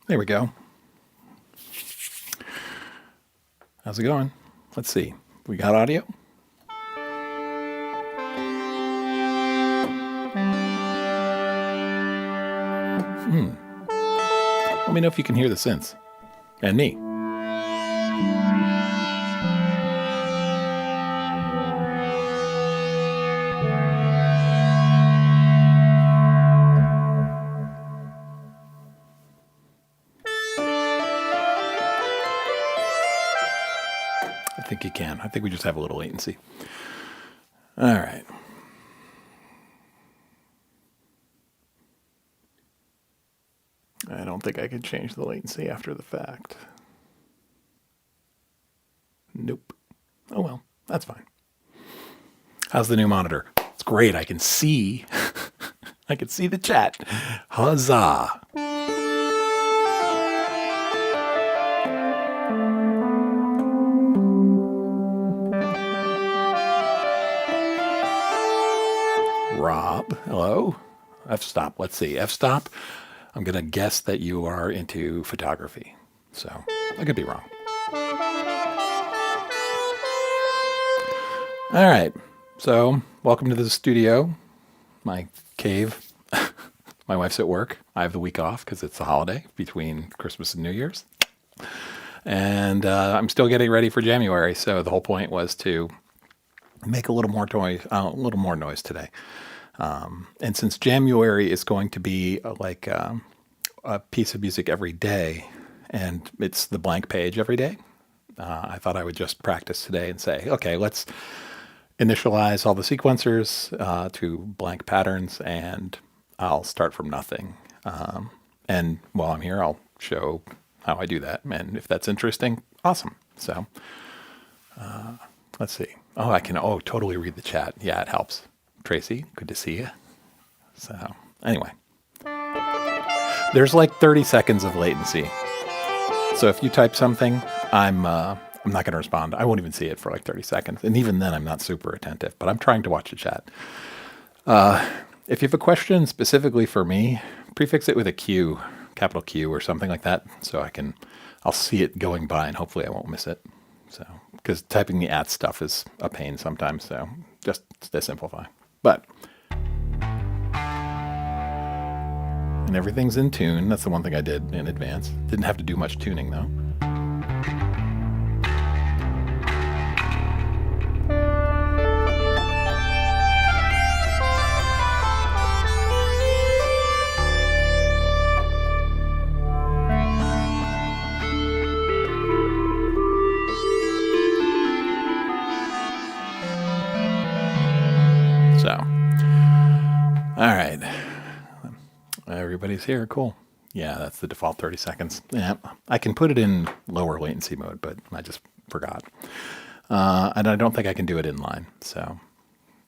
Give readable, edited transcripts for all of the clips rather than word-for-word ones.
There we go. How's it going? Let's see. We got audio? Let me know if you can hear the synths. And me. I think you can. I think we just have a little latency. All right. I don't think I can change the latency after the fact. Nope. Oh well, that's fine. How's the new monitor? It's great. I can see. I can see the chat. Huzzah. Rob, hello. F-stop. Let's see. F-stop. I'm going to guess that you are into photography. So I could be wrong. All right. So welcome to the studio, my cave. My wife's at work. I have the week off because it's the holiday between Christmas and New Year's. And I'm still getting ready for January. So the whole point was to make a little more noise today. And since January is going to be like a piece of music every day, and it's the blank page every day, I thought I would just practice today and say, okay, let's initialize all the sequencers to blank patterns, and I'll start from nothing. And while I'm here, I'll show how I do that. And if that's interesting, awesome. So let's see. Oh, I can totally read the chat. Yeah, it helps. Tracy, good to see you. So anyway, there's like 30 seconds of latency. So if you type something, I'm not going to respond. I won't even see it for like 30 seconds. And even then, I'm not super attentive, but I'm trying to watch the chat. If you have a question specifically for me, prefix it with a Q, capital Q or something like that. So I'll see it going by and hopefully I won't miss it. So, because typing the @ stuff is a pain sometimes. So just to simplify. But, and everything's in tune. That's the one thing I did in advance. Didn't have to do much tuning though. So, all right. Everybody's here. Cool. Yeah, that's the default 30 seconds. Yeah, I can put it in lower latency mode, but I just forgot. And I don't think I can do it inline. So,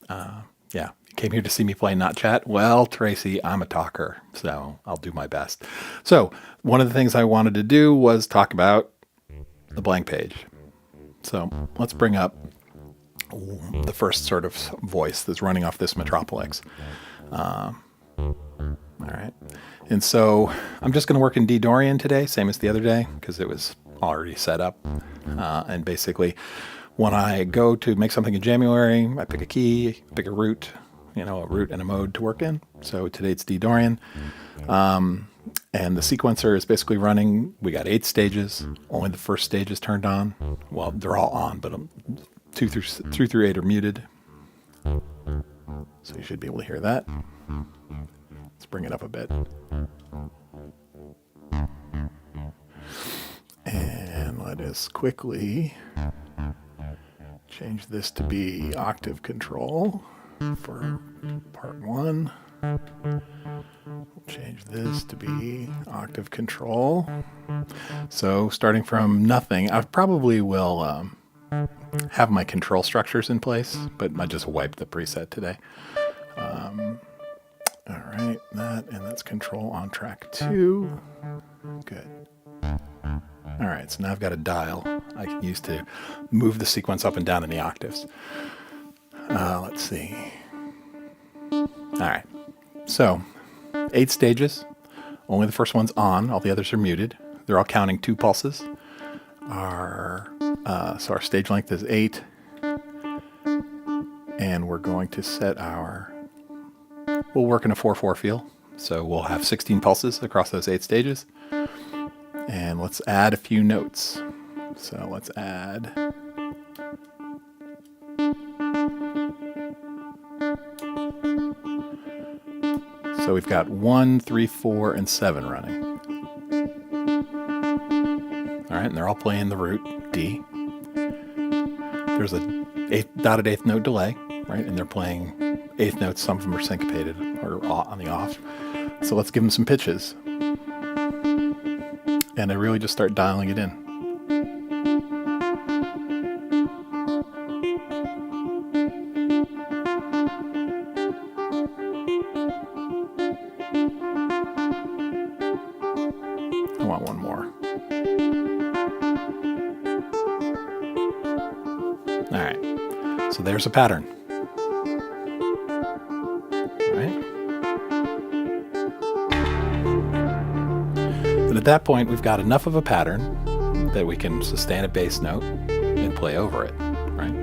yeah, you came here to see me play, not chat. Well, Tracy, I'm a talker, so I'll do my best. So one of the things I wanted to do was talk about the blank page. So let's bring up the first sort of voice that's running off this Metropolis. All right. And so I'm just going to work in D Dorian today, same as the other day, because it was already set up. And basically, when I go to make something in January, I pick a key, pick a root, a root and a mode to work in. So today it's D Dorian. And the sequencer is basically running. We got 8 stages. Only the first stage is turned on. Well, they're all on, but 2 through 8 are muted. So you should be able to hear that. Let's bring it up a bit. And let us quickly change this to be octave control for part 1. We'll change this to be octave control. So starting from nothing, I probably will have my control structures in place, but I just wiped the preset today. All right, that's control on track 2. Good. All right, so now I've got a dial I can use to move the sequence up and down in the octaves. Let's see. All right, so 8 stages, Only the first one's on. All the others are muted. They're all counting 2 pulses. So our stage length is 8. And we're going to set we'll work in a 4/4 feel. So we'll have 16 pulses across those 8 stages. And let's add a few notes. So let's add... So we've got 1, 3, 4, and 7 running. All right, and they're all playing the root, D. There's a dotted eighth note delay, right? And they're playing eighth notes. Some of them are syncopated or on the off. So let's give them some pitches. And I really just start dialing it in. I want one more. All right, so there's a pattern. All right. And at that point, we've got enough of a pattern that we can sustain a bass note and play over it, right?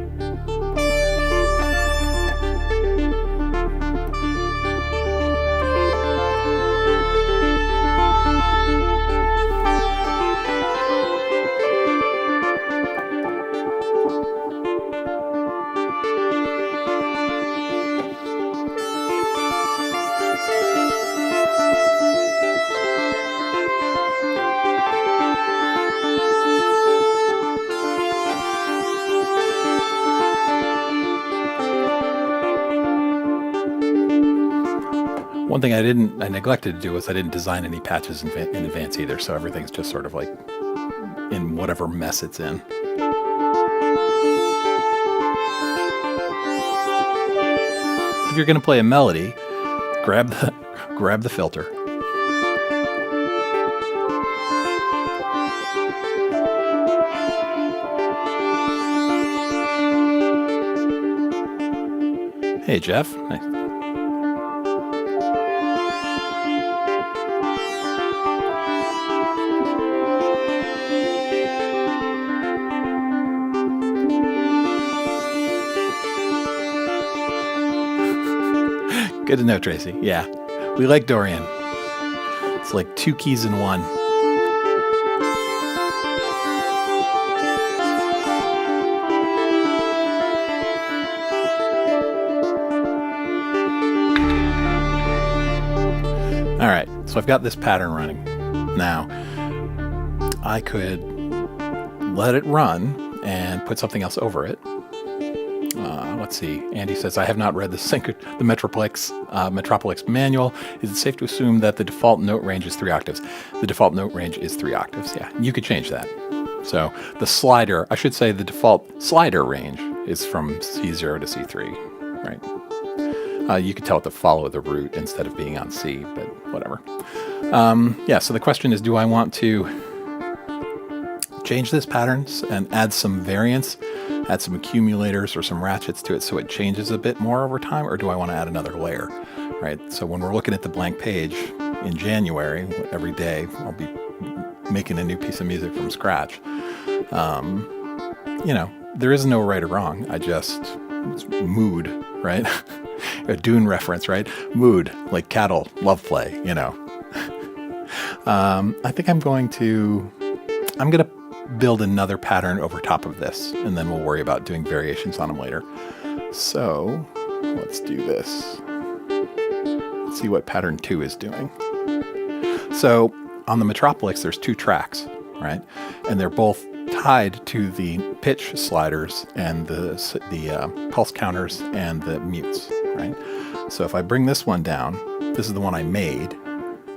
One thing I neglected to do was I didn't design any patches in advance either, so everything's just sort of like in whatever mess it's in. If you're going to play a melody, grab the filter. Hey, Jeff. Nice. Good to know, Tracy. Yeah, we like Dorian. It's like 2 keys in one. All right, so I've got this pattern running. Now, I could let it run and put something else over it. Let's see. Andy says, I have not read the Metropolis manual. Is it safe to assume that the default note range is 3 octaves? The default note range is 3 octaves, yeah. You could change that. So the slider, I should say the default slider range is from C0 to C3, right? You could tell it to follow the root instead of being on C, but whatever. Yeah, so the question is, do I want to change this patterns and add some variance, add some accumulators or some ratchets to it so it changes a bit more over time, or do I want to add another layer, right? So when we're looking at the blank page in January, every day I'll be making a new piece of music from scratch. You know, there is no right or wrong. It's mood, right? A Dune reference, right? Mood, like cattle, love play, you know. I think I'm going to build another pattern over top of this, and then we'll worry about doing variations on them later. So let's do this. Let's see what pattern 2 is doing. So on the Metropolis, there's 2 tracks, right? And they're both tied to the pitch sliders and the pulse counters and the mutes, right? So if I bring this one down, this is the one I made.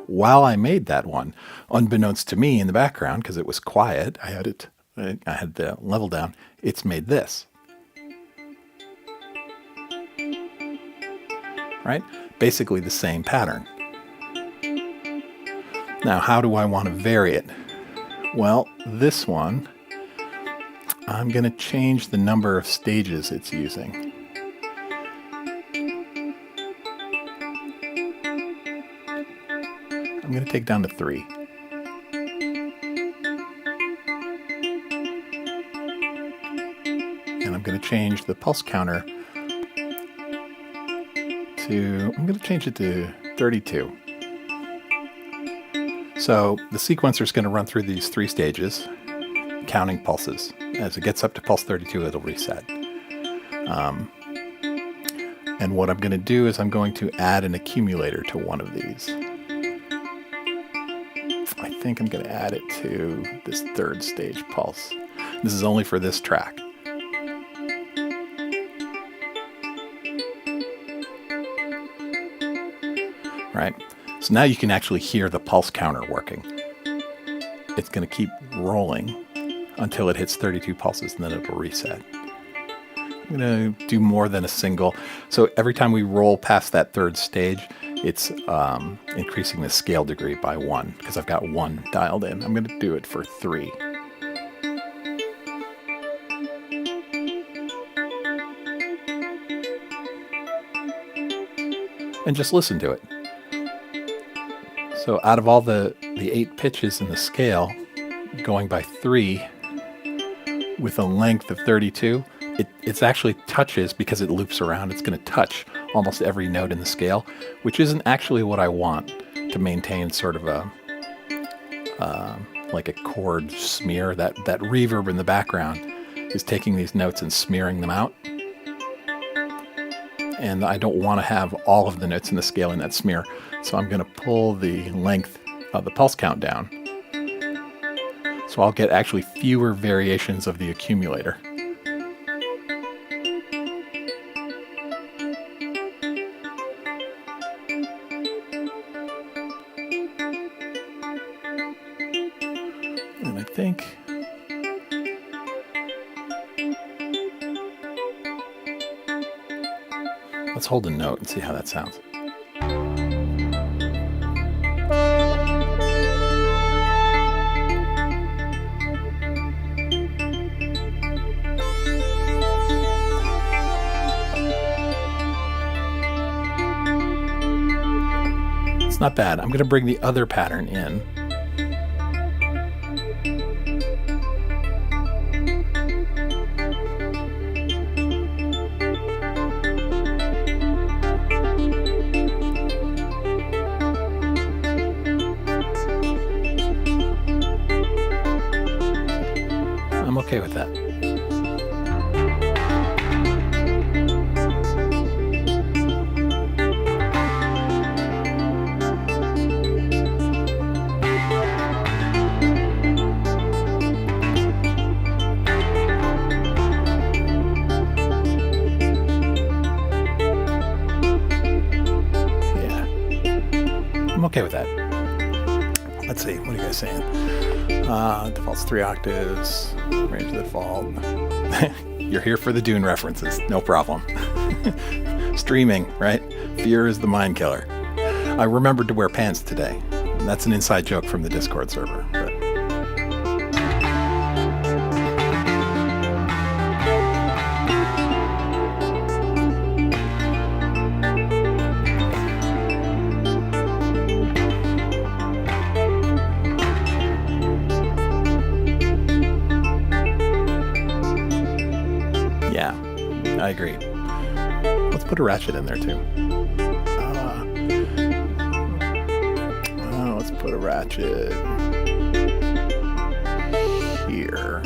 While I made that one, unbeknownst to me in the background, because it was quiet, I had the level down, it's made this. Right? Basically the same pattern. Now, how do I want to vary it? Well, this one, I'm going to change the number of stages it's using. I'm going to take down to 3. And I'm going to change the pulse counter to, I'm going to change it to 32. So the sequencer is going to run through these 3 stages, counting pulses. As it gets up to pulse 32, it'll reset. And what I'm going to do is I'm going to add an accumulator to one of these. I think I'm going to add it to this 3rd stage pulse. This is only for this track. Right? So now you can actually hear the pulse counter working. It's going to keep rolling until it hits 32 pulses, and then it'll reset. I'm going to do more than a single. So every time we roll past that 3rd stage, it's increasing the scale degree by 1, because I've got 1 dialed in. I'm going to do it for 3. And just listen to it. So out of all the 8 pitches in the scale, going by 3 with a length of 32, it's actually touches, because it loops around, it's going to touch almost every note in the scale, which isn't actually what I want to maintain sort of a like a chord smear. That reverb in the background is taking these notes and smearing them out. And I don't want to have all of the notes in the scale in that smear. So I'm going to pull the length of the pulse count down. So I'll get actually fewer variations of the accumulator. And I think let's hold a note and see how that sounds. It's not bad. I'm going to bring the other pattern in. I'm okay with that. Okay with that. Let's see, what are you guys saying? Default's 3 octaves, range of the default. You're here for the Dune references, no problem. Streaming, right? Fear is the mind killer. I remembered to wear pants today. That's an inside joke from the Discord server. But yeah, I agree. Let's put a ratchet in there too. Let's put a ratchet here.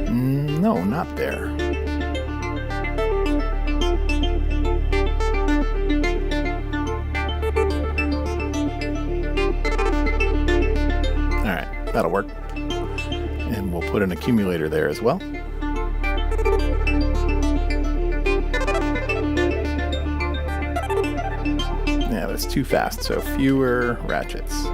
No, not there. All right, that'll work. And we'll put an accumulator there as well. Yeah, but it's too fast, so fewer ratchets.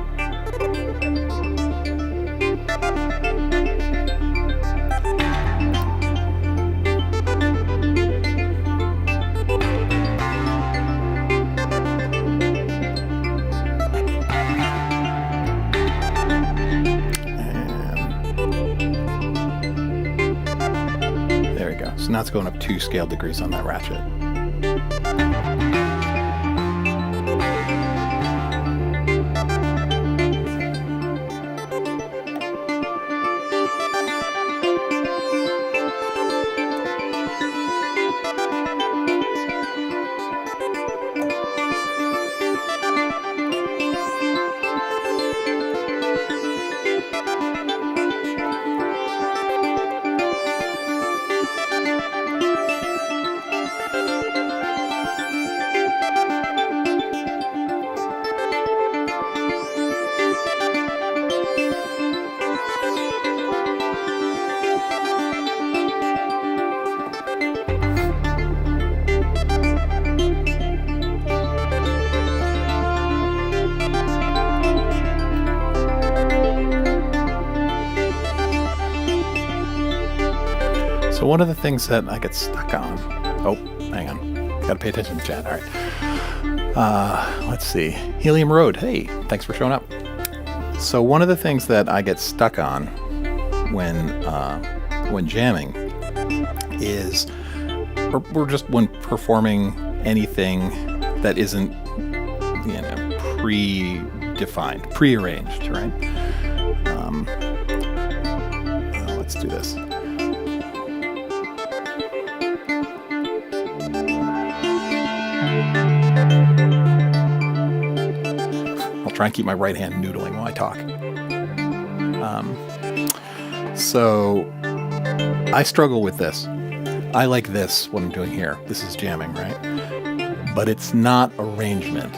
So now it's going up 2 scale degrees on that ratchet. So one of the things that I get stuck on, oh, hang on, gotta pay attention to the chat. All right. Let's see. Helium Road. Hey, thanks for showing up. So one of the things that I get stuck on when jamming is, or just when performing anything that isn't, predefined, prearranged, right? Let's do this. I'll try and keep my right hand noodling while I talk. So I struggle with this. I like this, what I'm doing here. This is jamming, right? But it's not arrangement.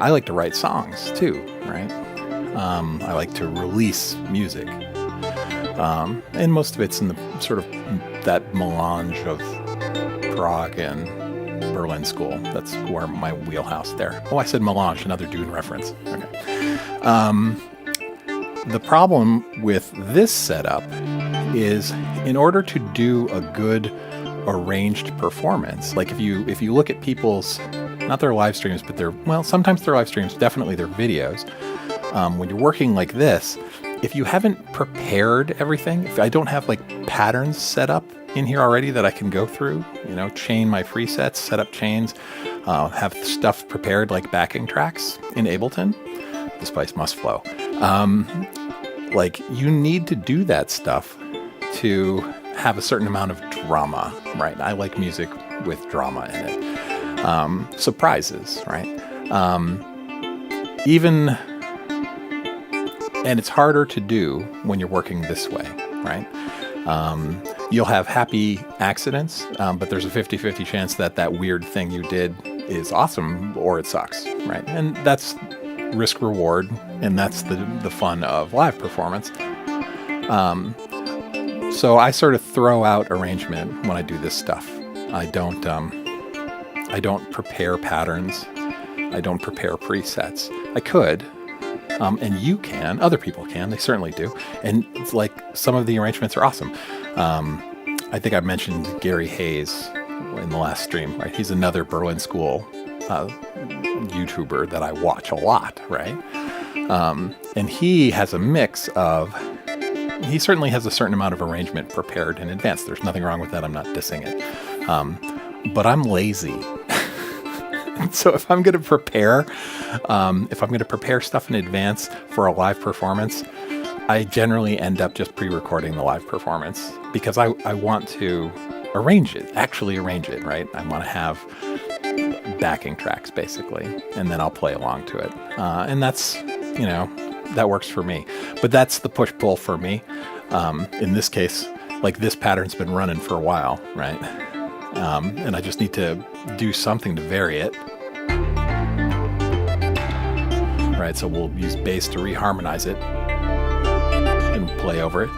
I like to write songs too, right? I like to release music. And most of it's in the sort of that melange of Prague and Berlin school. That's where my wheelhouse there. Oh, I said melange, another Dune reference. Okay. The problem with this setup is, in order to do a good arranged performance, like if you look at people's, not their live streams, but sometimes their live streams, definitely their videos, when you're working like this, if you haven't prepared everything, if I don't have like patterns set up in here already that I can go through, chain my presets, set up chains, have stuff prepared like backing tracks in Ableton, the spice must flow. Like you need to do that stuff to have a certain amount of drama, right? I like music with drama in it. Surprises, right? And it's harder to do when you're working this way, right? You'll have happy accidents, but there's a 50-50 chance that weird thing you did is awesome or it sucks, right? And that's risk reward, and that's the fun of live performance. So I sort of throw out arrangement when I do this stuff. I don't prepare patterns. I don't prepare presets. I could, and you can. Other people can. They certainly do. And it's like some of the arrangements are awesome. I think I mentioned Gary Hayes in the last stream, right? He's another Berlin School YouTuber that I watch a lot, right? And he has a mix of, he certainly has a certain amount of arrangement prepared in advance. There's nothing wrong with that. I'm not dissing it. But I'm lazy. So if I'm going to prepare, stuff in advance for a live performance, I generally end up just pre-recording the live performance because I want to actually arrange it, right? I want to have backing tracks basically, and then I'll play along to it. And that's, that works for me. But that's the push-pull for me. In this case, like this pattern's been running for a while, right? And I just need to do something to vary it. Right, so we'll use bass to reharmonize it and play over it.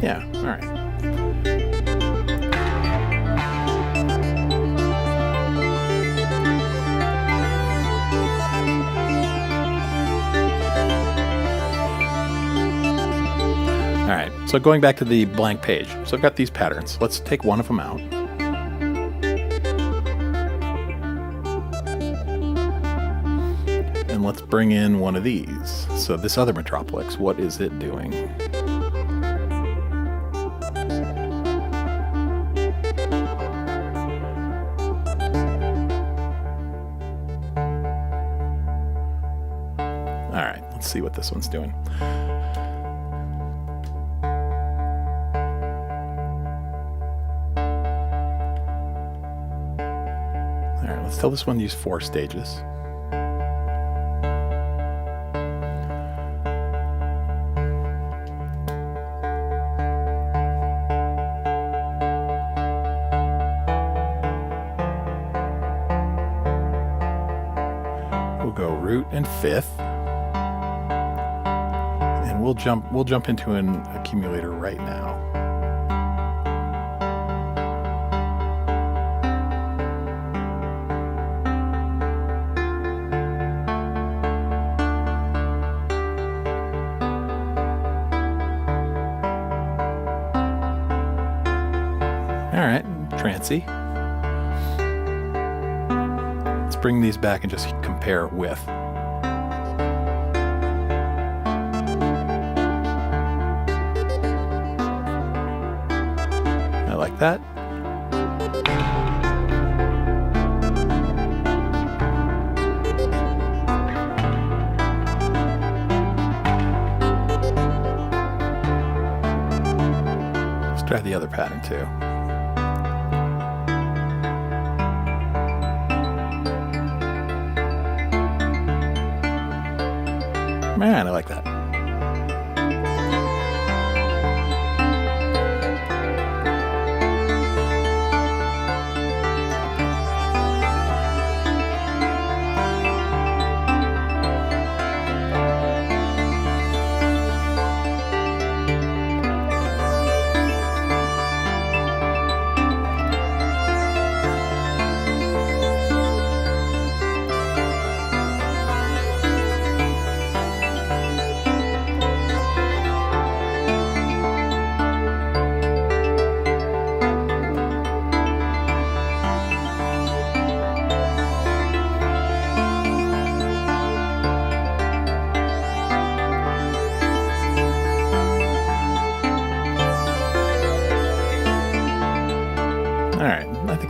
Yeah, all right. All right, so going back to the blank page. So I've got these patterns. Let's take one of them out. And let's bring in one of these. So this other Metropolis, what is it doing? All right, let's see what this one's doing. Let's tell this one to use 4 stages. We'll go root and 5th. And we'll jump into an accumulator right now. All right, trancy. Let's bring these back and just compare with. I like that. Let's try the other pattern too. Man, I like that.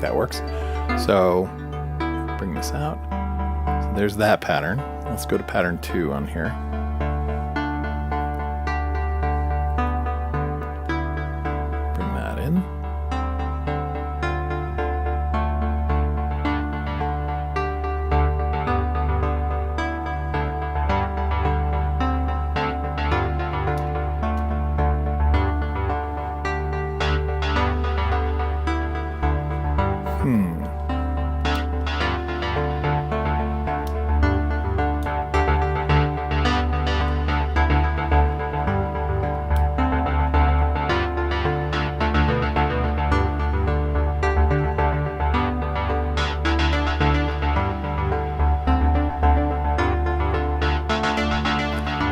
That works. So bring this out. So there's that pattern. Let's go to pattern 2 on here. Bring that in.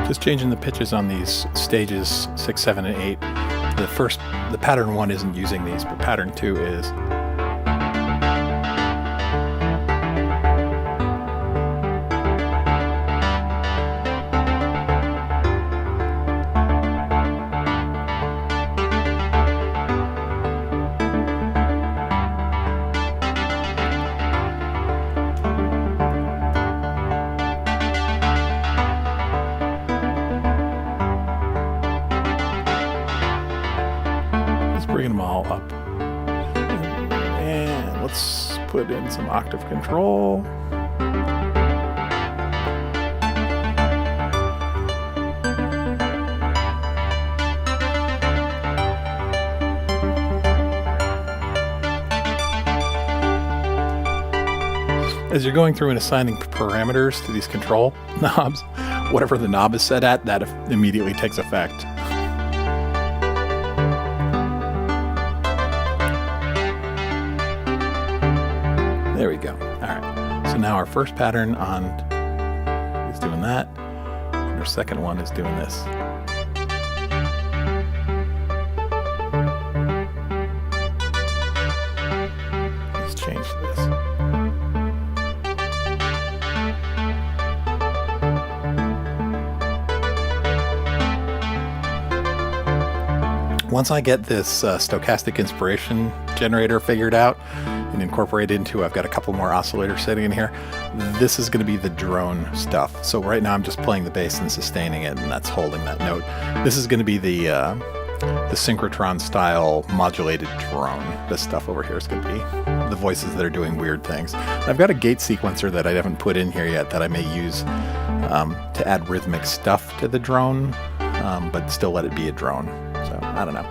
Just changing the pitches on these stages 6, 7, and 8. The pattern 1 isn't using these, but pattern 2 is. Bringing them all up. And let's put in some octave control. As you're going through and assigning parameters to these control knobs, whatever the knob is set at, that immediately takes effect. There we go. All right. So now our first pattern on is doing that, and our second one is doing this. Let's change this. Once I get this stochastic inspiration generator figured out and incorporated into, I've got a couple more oscillators sitting in here. This is going to be the drone stuff. So right now I'm just playing the bass and sustaining it, and that's holding that note. This is going to be the synchrotron style modulated drone. This stuff over here is going to be the voices that are doing weird things. I've got a gate sequencer that I haven't put in here yet that I may use to add rhythmic stuff to the drone, but still let it be a drone. So I don't know.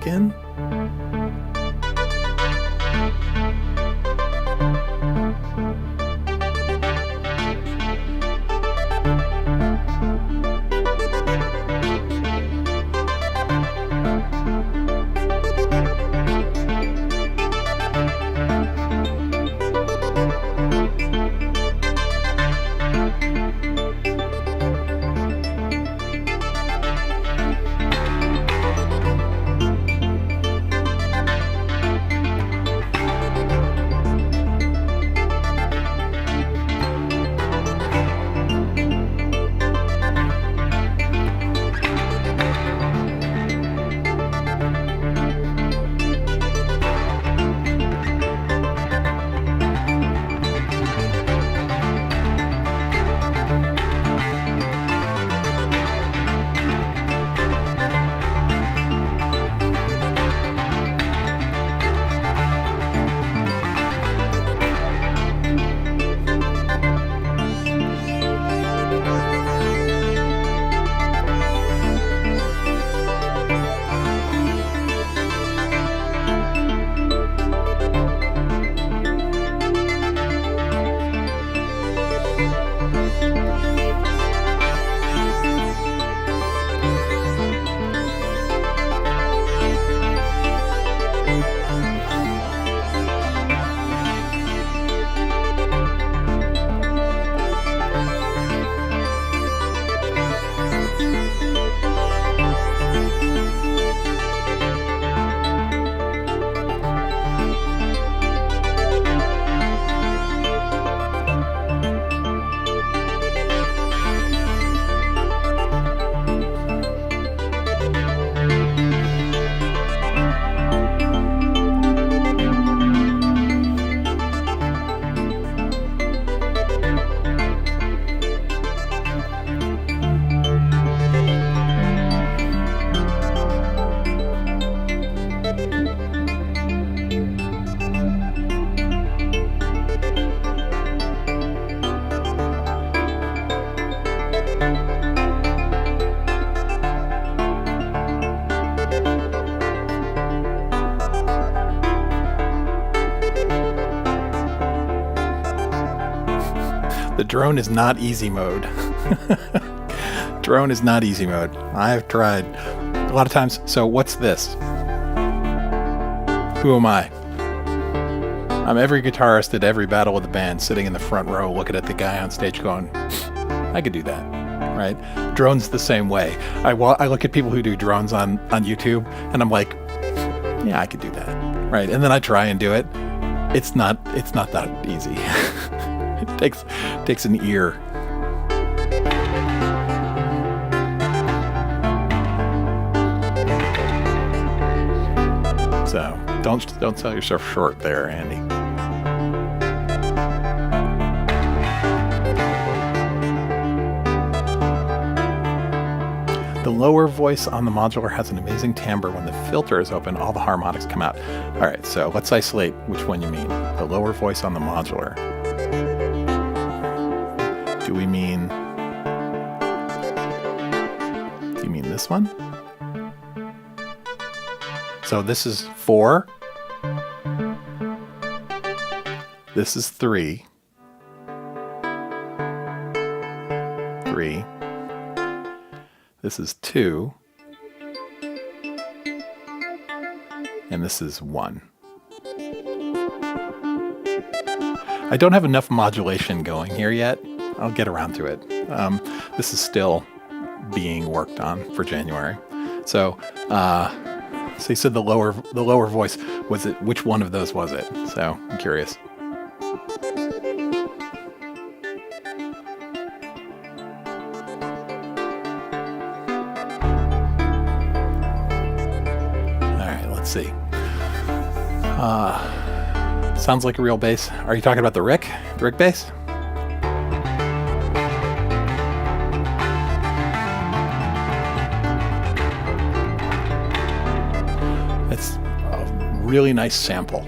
In. The drone is not easy mode. Drone is not easy mode. I've tried a lot of times. So what's this? Who am I? I'm every guitarist at every battle of the band sitting in the front row looking at the guy on stage going, I could do that, right? Drones the same way. I look at people who do drones on YouTube and I'm like, yeah, I could do that, right? And then I try and do it. It's not that easy. It takes an ear. So don't sell yourself short there, Andy. The lower voice on the modular has an amazing timbre. When the filter is open, all the harmonics come out. All right, so let's isolate which one you mean. The lower voice on the modular. Do you mean this one? So this is 4. This is 3. 3. This is 2. and this is 1. I don't have enough modulation going here yet. I'll get around to it. This is still being worked on for January. So you said the lower voice, was it, which one of those was it? So I'm curious. All right, let's see. Sounds like a real bass. Are you talking about the Rick bass? It's a really nice sample.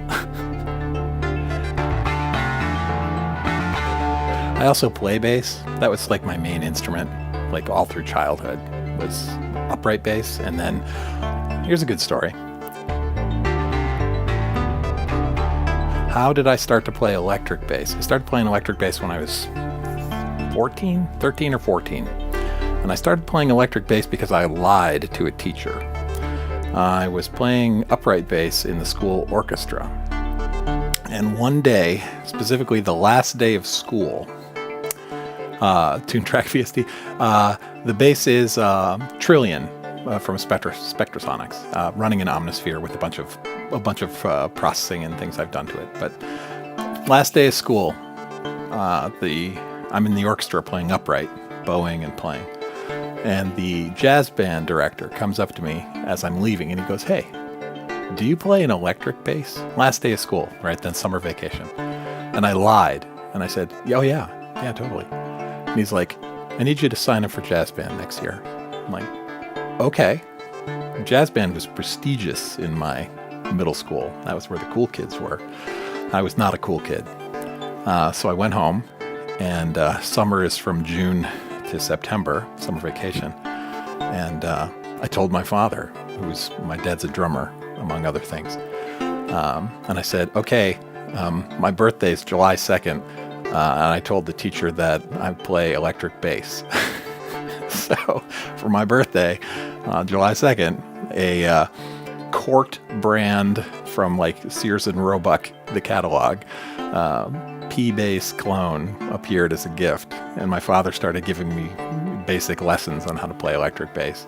I also play bass. That was like my main instrument, like all through childhood, was upright bass. And then here's a good story. How did I start to play electric bass? I started playing electric bass when I was 13 or 14. And I started playing electric bass because I lied to a teacher. I was playing upright bass in the school orchestra. And one day, specifically the last day of school, Tune Track VST, the bass is Trillion from Spectrasonics, running an Omnisphere with a bunch of processing and things I've done to it. But last day of school, I'm in the orchestra playing upright, bowing and playing. And the jazz band director comes up to me as I'm leaving and he goes, "Hey, do you play an electric bass?" Last day of school, right then, summer vacation. And I lied and I said, "Oh yeah, totally." And he's like, "I need you to sign up for jazz band next year." I'm like, "Okay." Jazz band was prestigious in my middle school. That was where the cool kids were. I was not a cool kid. So I went home, and summer is from June to September, summer vacation. And I told my father, my dad's a drummer, among other things. And I said, "Okay, my birthday's July 2nd. And I told the teacher that I play electric bass." So for my birthday, July 2nd, a Court brand from like Sears and Roebuck, the catalog, P-bass clone appeared as a gift. And my father started giving me basic lessons on how to play electric bass.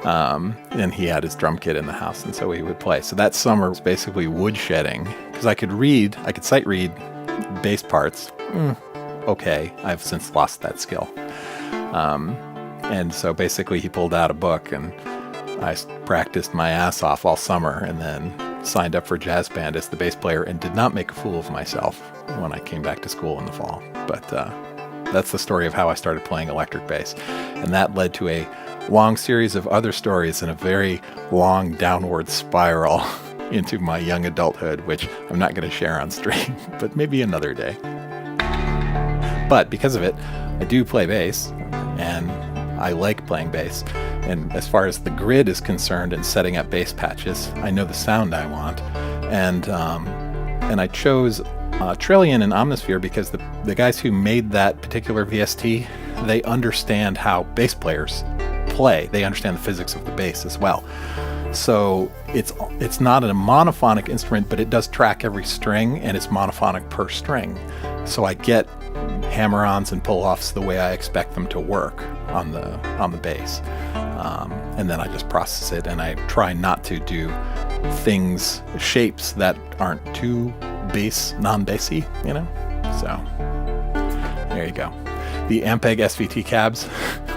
And he had his drum kit in the house, and so he would play. So that summer was basically woodshedding, because I could sight read bass parts. Okay, I've since lost that skill. And so basically he pulled out a book, and I practiced my ass off all summer, and then signed up for jazz band as the bass player, and did not make a fool of myself when I came back to school in the fall. But that's the story of how I started playing electric bass. And that led to a long series of other stories and a very long downward spiral into my young adulthood, which I'm not going to share on stream, but maybe another day. But because of it, I do play bass, and I like playing bass. And as far as the grid is concerned and setting up bass patches, I know the sound I want. And I chose Trillion and Omnisphere because the guys who made that particular VST, they understand how bass players play. They understand the physics of the bass as well. So it's not a monophonic instrument, but it does track every string, and it's monophonic per string. So I get hammer-ons and pull-offs the way I expect them to work on the bass. And then I just process it, and I try not to do shapes that aren't too non-bassy, So there you go. The Ampeg SVT cabs,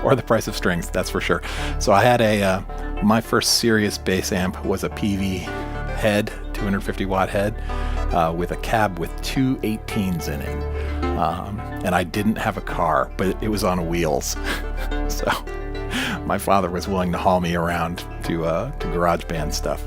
or the price of strings, that's for sure. So I had my first serious bass amp was a PV head, 250 watt head, with a cab with two 18s in it. And I didn't have a car, but it was on wheels. So my father was willing to haul me around to GarageBand stuff.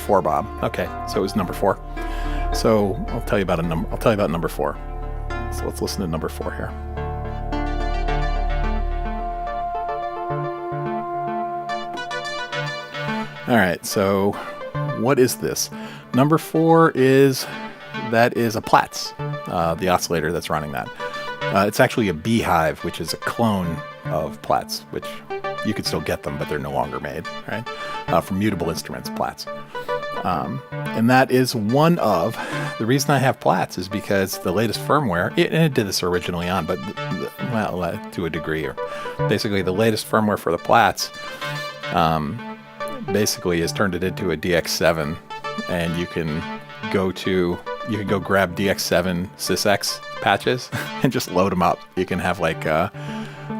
4, Bob. Okay, so it was number 4. So I'll tell you about number 4. So let's listen to number 4 here. All right, so what is this? Number 4 is a Platts, the oscillator that's running that. It's actually a Beehive, which is a clone of Platts, which you could still get them, but they're no longer made, right? From Mutable Instruments, Platts. And that is one of the reason I have Platts is because the latest firmware, and it did this originally on, but to a degree, or basically the latest firmware for the Platts, basically has turned it into a DX7, and you can go grab DX7 SysX patches and just load them up. You can have like I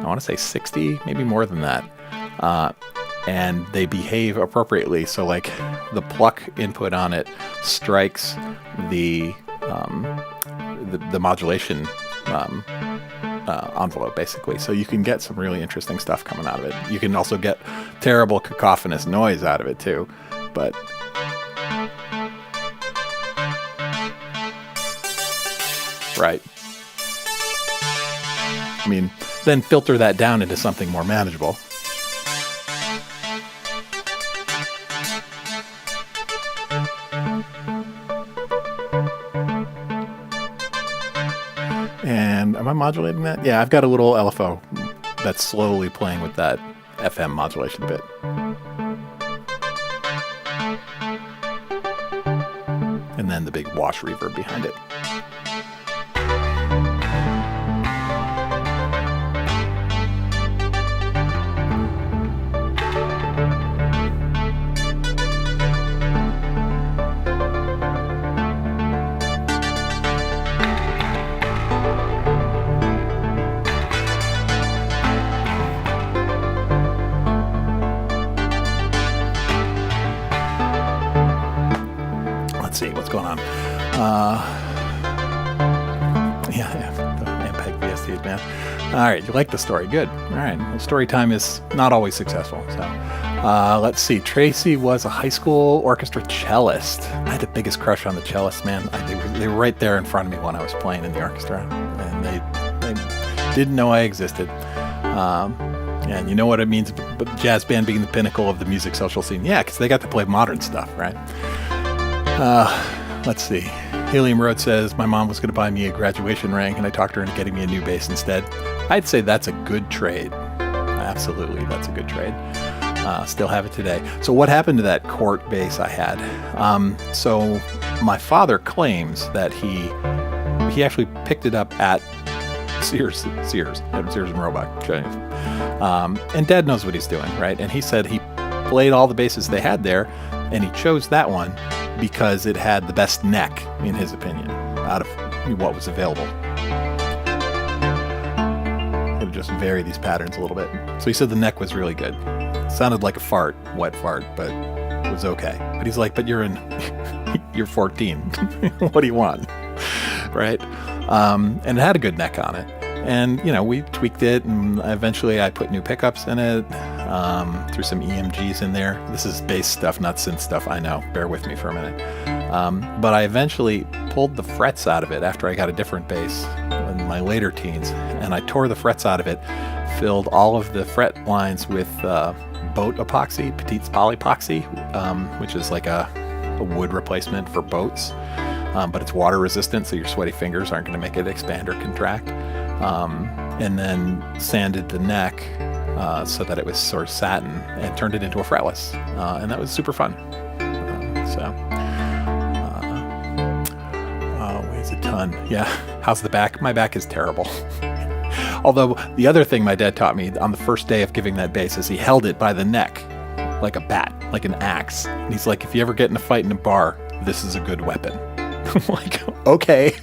want to say 60, maybe more than that, and they behave appropriately. So like the pluck input on it strikes the modulation envelope, basically. So you can get some really interesting stuff coming out of it. You can also get terrible cacophonous noise out of it too, but right. I mean, then filter that down into something more manageable. And am I modulating that? Yeah, I've got a little LFO that's slowly playing with that FM modulation a bit. And then the big wash reverb behind it. Let's see what's going on. Yeah, the MPEG VST, man. All right, you like the story? Good. All right, well, story time is not always successful. So let's see. Tracy was a high school orchestra cellist. I had the biggest crush on the cellists, man. They were right there in front of me when I was playing in the orchestra, and they didn't know I existed. And you know what it means, jazz band being the pinnacle of the music social scene? Yeah, because they got to play modern stuff, right? Let's see. Helium Road says, my mom was going to buy me a graduation ring, and I talked her into getting me a new bass instead. I'd say that's a good trade. Absolutely, that's a good trade. Still have it today. So what happened to that Court bass I had? So my father claims that he actually picked it up at Sears and Roebuck. And Dad knows what he's doing, right? And he said he played all the basses they had there, and he chose that one because it had the best neck, in his opinion, out of what was available. I'm going to just vary these patterns a little bit. So he said the neck was really good. Sounded like a wet fart, but it was okay. But he's like, but you're 14. What do you want? Right? And it had a good neck on it. And, we tweaked it, and eventually I put new pickups in it, threw some EMGs in there. This is bass stuff, not synth stuff, I know. Bear with me for a minute. But I eventually pulled the frets out of it after I got a different bass in my later teens, and I tore the frets out of it, filled all of the fret lines with boat epoxy, Petit's poly epoxy, which is like a wood replacement for boats. But it's water resistant, so your sweaty fingers aren't going to make it expand or contract. And then sanded the neck so that it was sort of satin, and turned it into a fretless. And that was super fun. Weighs a ton. Yeah. How's the back? My back is terrible. Although the other thing my dad taught me on the first day of giving that bass is he held it by the neck like a bat, like an axe. And he's like, if you ever get in a fight in a bar, this is a good weapon. I'm like, okay.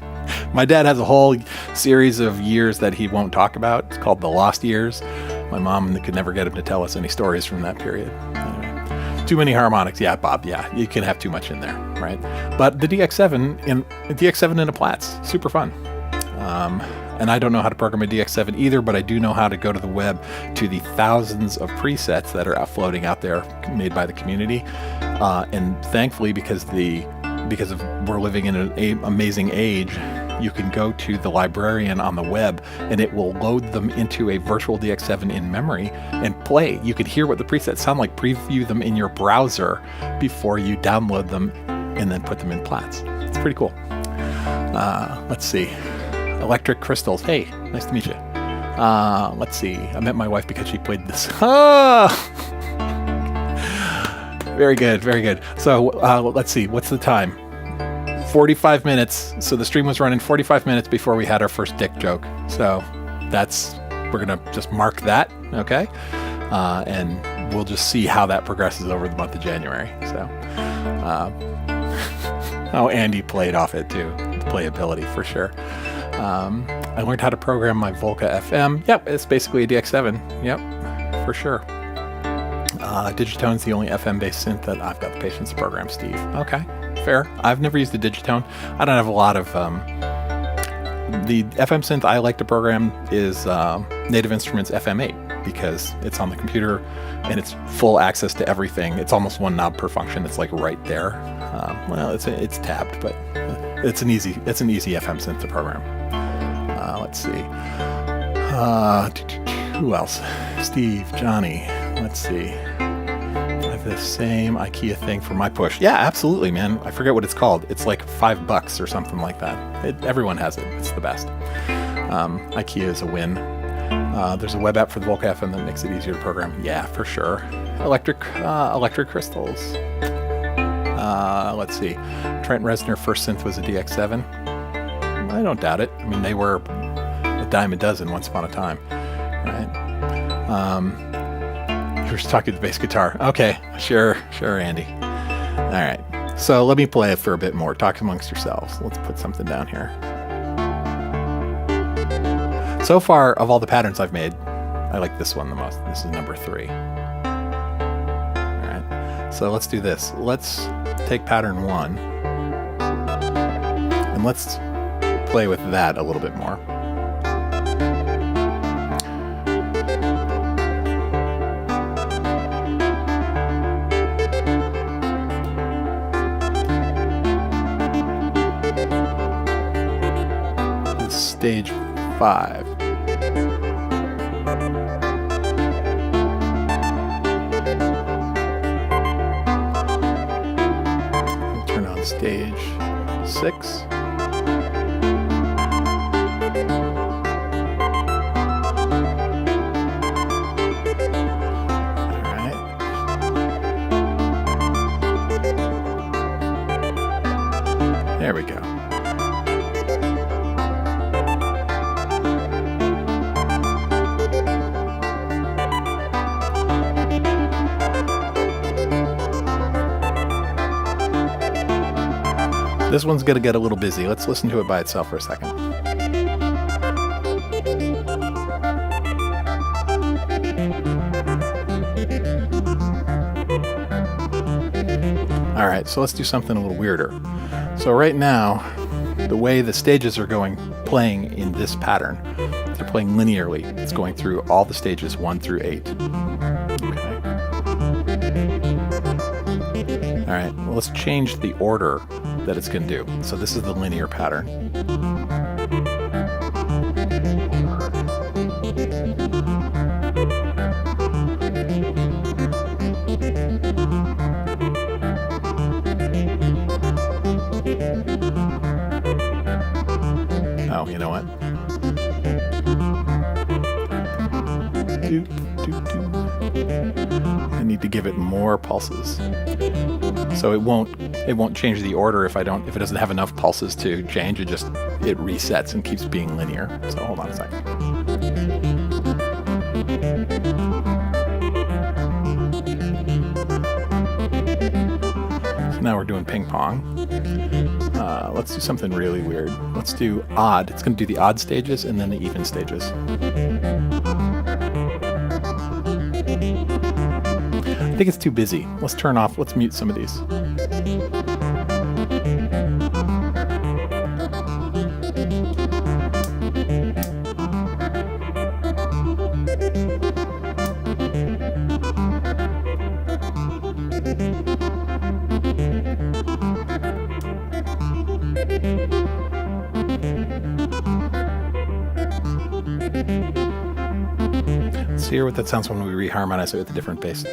My dad has a whole series of years that he won't talk about. It's called The Lost Years. My mom could never get him to tell us any stories from that period. Anyway, too many harmonics. Yeah, Bob, yeah, you can have too much in there, right? But the DX7 in a Platts, super fun. And I don't know how to program a DX7 either, but I do know how to go to the web to the thousands of presets that are floating out there made by the community. And thankfully, because we're living in an amazing age, you can go to the librarian on the web and it will load them into a virtual DX7 in memory and play. You can hear what the presets sound like, preview them in your browser before you download them and then put them in Plats. It's pretty cool. Let's see. Electric Crystals. Hey, nice to meet you. Let's see. I met my wife because she played this. Very good, very good. So let's see. What's the time? 45 minutes. So the stream was running 45 minutes before we had our first dick joke. So we're going to just mark that, okay? And we'll just see how that progresses over the month of January. So, Andy played off it too. The playability for sure. I learned how to program my Volca FM. Yep, it's basically a DX7. Yep, for sure. Digitone's the only FM-based synth that I've got the patience to program, Steve. Okay, fair. I've never used a Digitone. I don't have a lot of... the FM synth I like to program is Native Instruments FM8 because it's on the computer and it's full access to everything. It's almost one knob per function. It's like right there. Well, it's tabbed, but it's an easy FM synth to program. Let's see. Who else? Steve, Johnny. Let's see. I have the same IKEA thing for my push. Yeah, absolutely, man. I forget what it's called. It's like $5 or something like that. Everyone has it. It's the best. IKEA is a win. There's a web app for the Volca FM that makes it easier to program. Yeah, for sure. Electric Crystals. Let's see. Trent Reznor first synth was a DX7. I don't doubt it. I mean, they were a dime a dozen once upon a time, right? You were talking the bass guitar. Okay, sure, Andy. All right. So let me play it for a bit more. Talk amongst yourselves. Let's put something down here. So far, of all the patterns I've made, I like this one the most. This is number 3. All right. So let's do this. Let's take pattern 1 and let's play with that a little bit more. Stage 5. We'll turn on stage 6. There we go. This one's going to get a little busy. Let's listen to it by itself for a second. All right, so let's do something a little weirder. So right now, the way the stages are playing in this pattern, they're playing linearly. It's going through all the stages 1 through 8. Okay. All right, well, let's change the order that it's going to do. So this is the linear pattern. Oh, you know what? I need to give it more pulses. So it won't change the order if it doesn't have enough pulses to change. It resets and keeps being linear. So hold on a second. So now we're doing ping pong. Let's do something really weird. Let's do odd. It's going to do the odd stages and then the even stages. I think it's too busy. Let's turn off. Let's mute some of these. hear what that sounds when we reharmonize it with a different bass?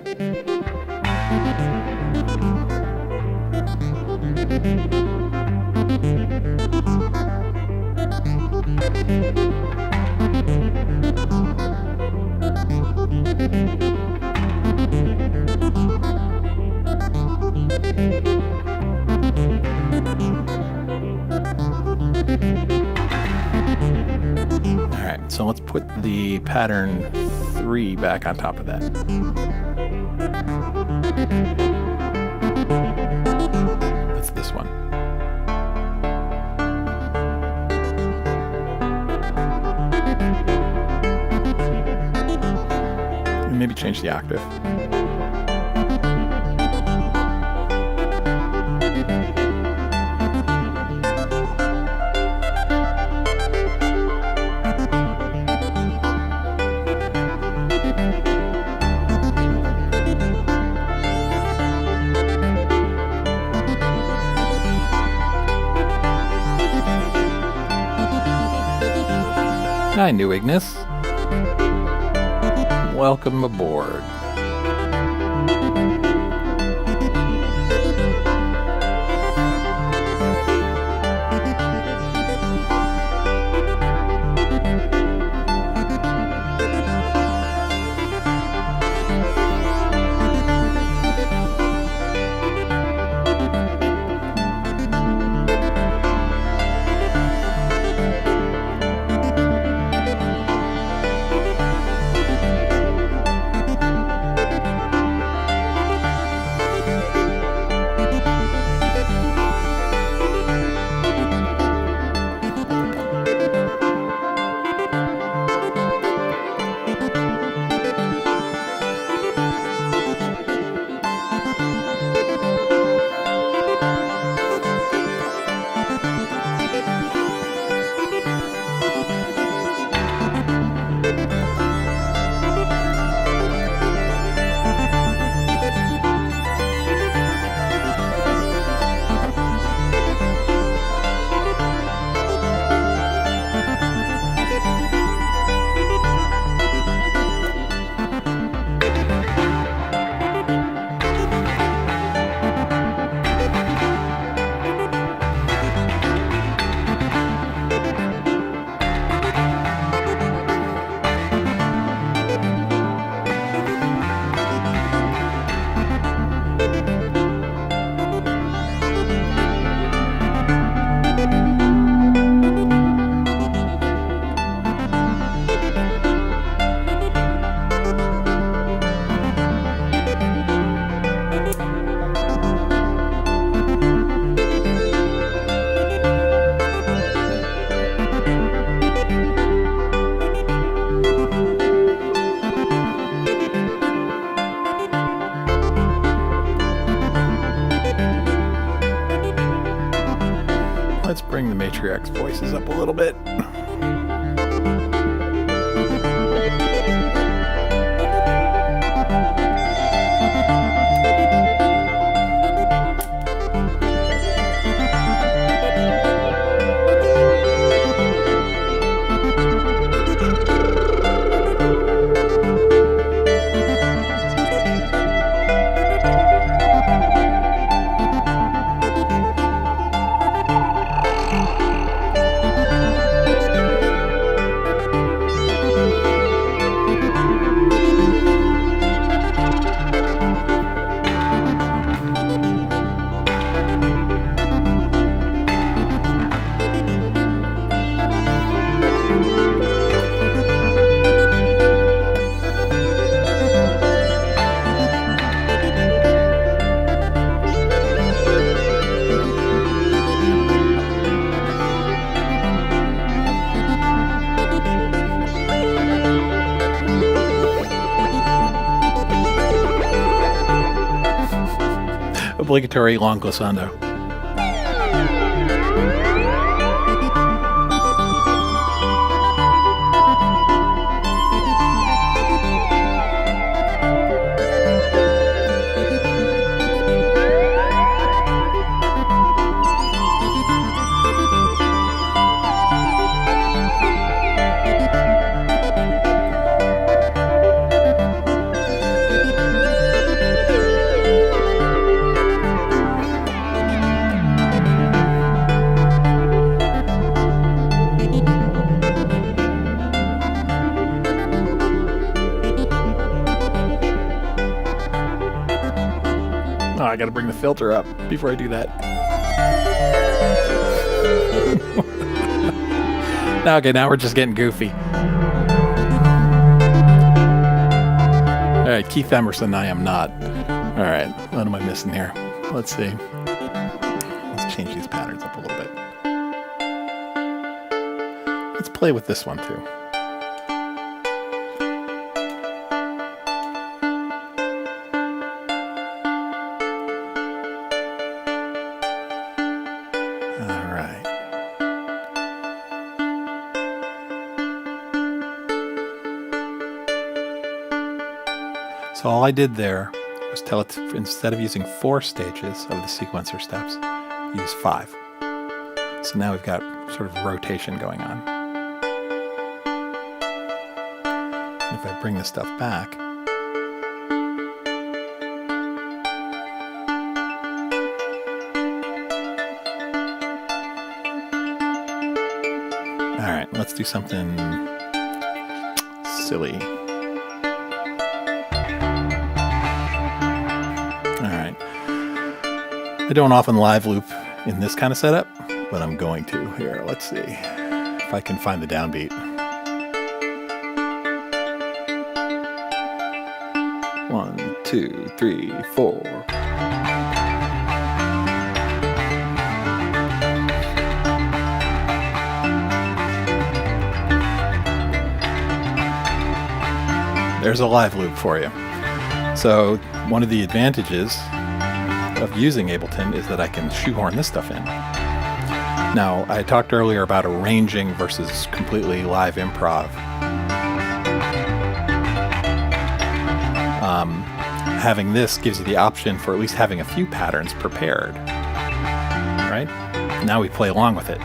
Alright, so let's put the pattern 3 back on top of that. That's this one. And maybe change the octave. Hi, New Ignis. Welcome aboard. Let's bring the matriarch's voices up a little bit. Obligatory long glissando. I gotta bring the filter up before I do that. Okay, now we're just getting goofy. Alright, Keith Emerson, I am not. Alright, what am I missing here? Let's see. Let's change these patterns up a little bit. Let's play with this one too. So all I did there was tell it to, instead of using 4 stages of the sequencer steps, use 5. So now we've got sort of rotation going on. And if I bring this stuff back, all right, let's do something silly. I don't often live loop in this kind of setup, but I'm going to here. Let's see if I can find the downbeat. 1, 2, 3, 4. There's a live loop for you. So one of the advantages of using Ableton is that I can shoehorn this stuff in. Now, I talked earlier about arranging versus completely live improv. Having this gives you the option for at least having a few patterns prepared, right? Now we play along with it.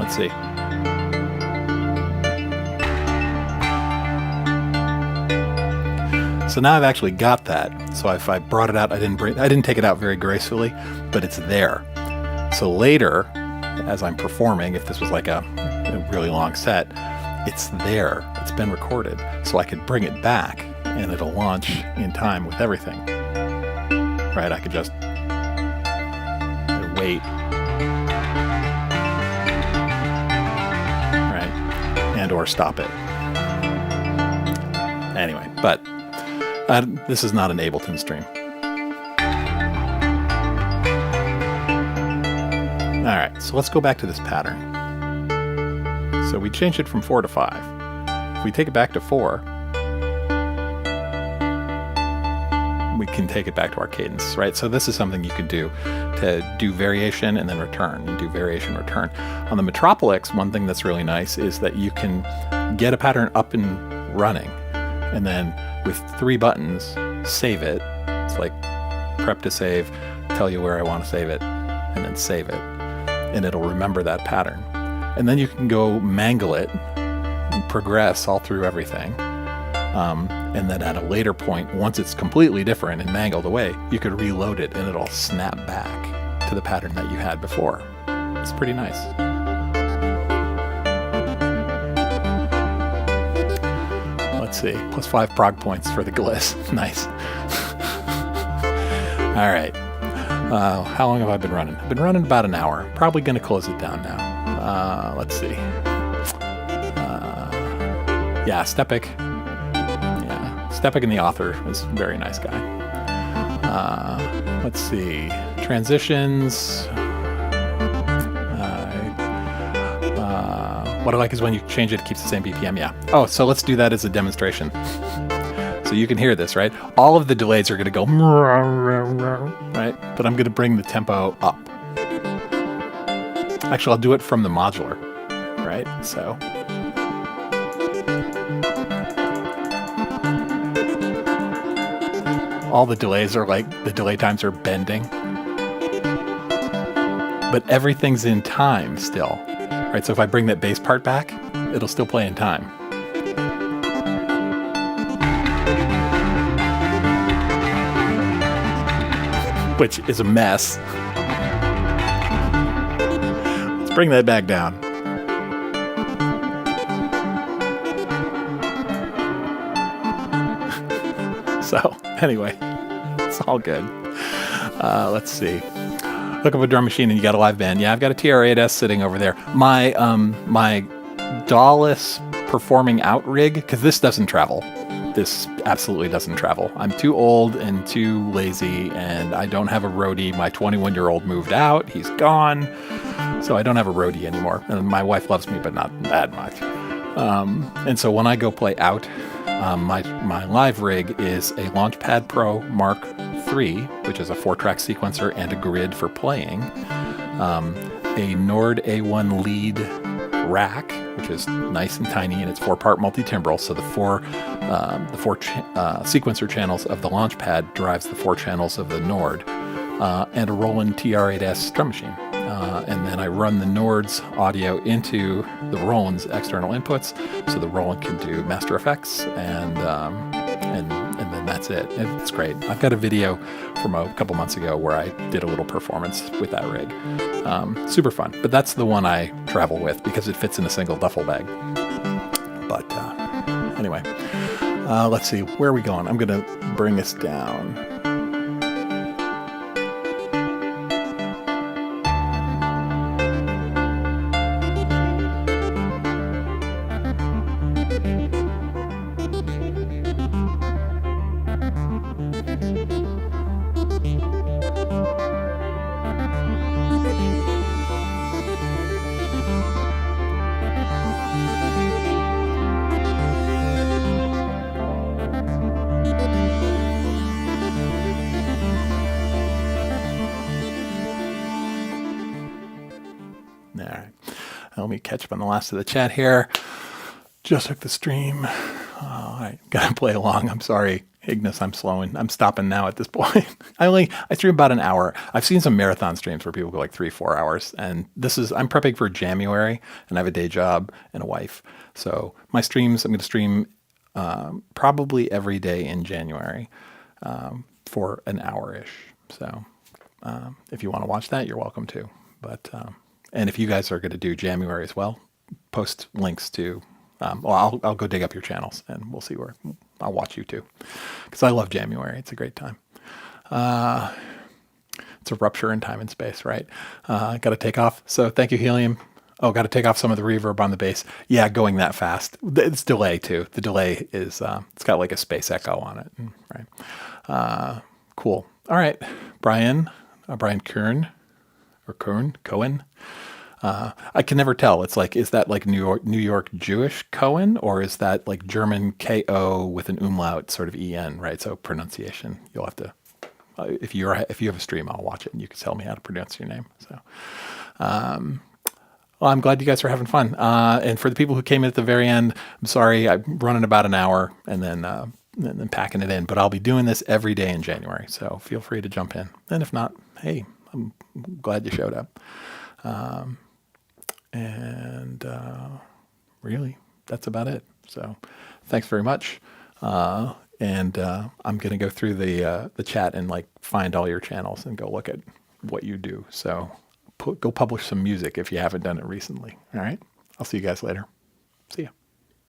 See. So now I've actually got that. So if I brought it out, I didn't take it out very gracefully, but it's there. So later, as I'm performing, if this was like a really long set, it's there. It's been recorded. So I could bring it back and it'll launch in time with everything. Right? I could just wait. And or stop it. Anyway, but this is not an Ableton stream. All right, so let's go back to this pattern. So we changed it from 4 to 5. If we take it back to 4, we can take it back to our cadence, right? So this is something you could do to do variation and then return, and do variation, return. On the Metropolis, one thing that's really nice is that you can get a pattern up and running, and then with 3 buttons, save it. It's like prep to save, tell you where I want to save it, and then save it. And it'll remember that pattern. And then you can go mangle it and progress all through everything. And then at a later point, once it's completely different and mangled away, you could reload it and it'll snap back to the pattern that you had before. It's pretty nice. Let's see, +5 prog points for the gliss. Nice. All right. How long have I been running? I've been running about an hour. Probably going to close it down now. Let's see. Yeah, Stepic. Stepic and the author is a very nice guy. Let's see. Transitions. What I like is when you change it, it keeps the same BPM. Yeah. Oh, so let's do that as a demonstration. So you can hear this, right? All of the delays are going to go, right? But I'm going to bring the tempo up. Actually, I'll do it from the modular, right? So all the delays are like, the delay times are bending. But everything's in time still, right? So if I bring that bass part back, it'll still play in time. Which is a mess. Let's bring that back down. So anyway, it's all good. Let's see. Look up a drum machine and you got a live band. Yeah, I've got a TR-8S sitting over there. My my DAWless performing out rig, because this doesn't travel. This absolutely doesn't travel. I'm too old and too lazy, and I don't have a roadie. My 21-year-old moved out. He's gone. So I don't have a roadie anymore. And my wife loves me, but not that much. And so when I go play out, my live rig is a Launchpad Pro Mark III, which is a 4-track sequencer and a grid for playing, a Nord A1 lead rack, which is nice and tiny, and it's 4-part multi-timbral, so the four sequencer channels of the Launchpad drives the 4 channels of the Nord, and a Roland TR-8S drum machine. And then I run the Nord's audio into the Roland's external inputs, so the Roland can do master effects, and then that's it. It's great. I've got a video from a couple months ago where I did a little performance with that rig. Super fun. But that's the one I travel with because it fits in a single duffel bag. But anyway, let's see. Where are we going? I'm going to bring us down. All right, let me catch up on the last of the chat here. Just took the stream. All right, gotta play along. I'm sorry, Ignis. I'm stopping now at this point. I stream about an hour. I've seen some marathon streams where people go like 3-4 hours, and I'm prepping for January, and I have a day job and a wife. So my streams, I'm going to stream probably every day in January for an hour-ish. So if you want to watch that, you're welcome to. But and if you guys are going to do January as well, post links to, I'll go dig up your channels and we'll see where I'll watch you too. Because I love January. It's a great time. It's a rupture in time and space, right? Got to take off. So thank you, Helium. Oh, got to take off some of the reverb on the bass. Yeah, going that fast. It's delay too. The delay is, it's got like a space echo on it. Right. Cool. All right. Brian Cohen. I can never tell. It's like, is that like New York Jewish Cohen, or is that like German K-O with an umlaut sort of E-N, right? So pronunciation, you'll have to, if you have a stream, I'll watch it and you can tell me how to pronounce your name. So, well, I'm glad you guys are having fun. And for the people who came in at the very end, I'm sorry, I'm running about an hour and then packing it in, but I'll be doing this every day in January. So feel free to jump in. And if not, hey, I'm glad you showed up. Really, that's about it. So thanks very much. I'm going to go through the chat and like find all your channels and go look at what you do. So go publish some music if you haven't done it recently. All right. I'll see you guys later. See ya.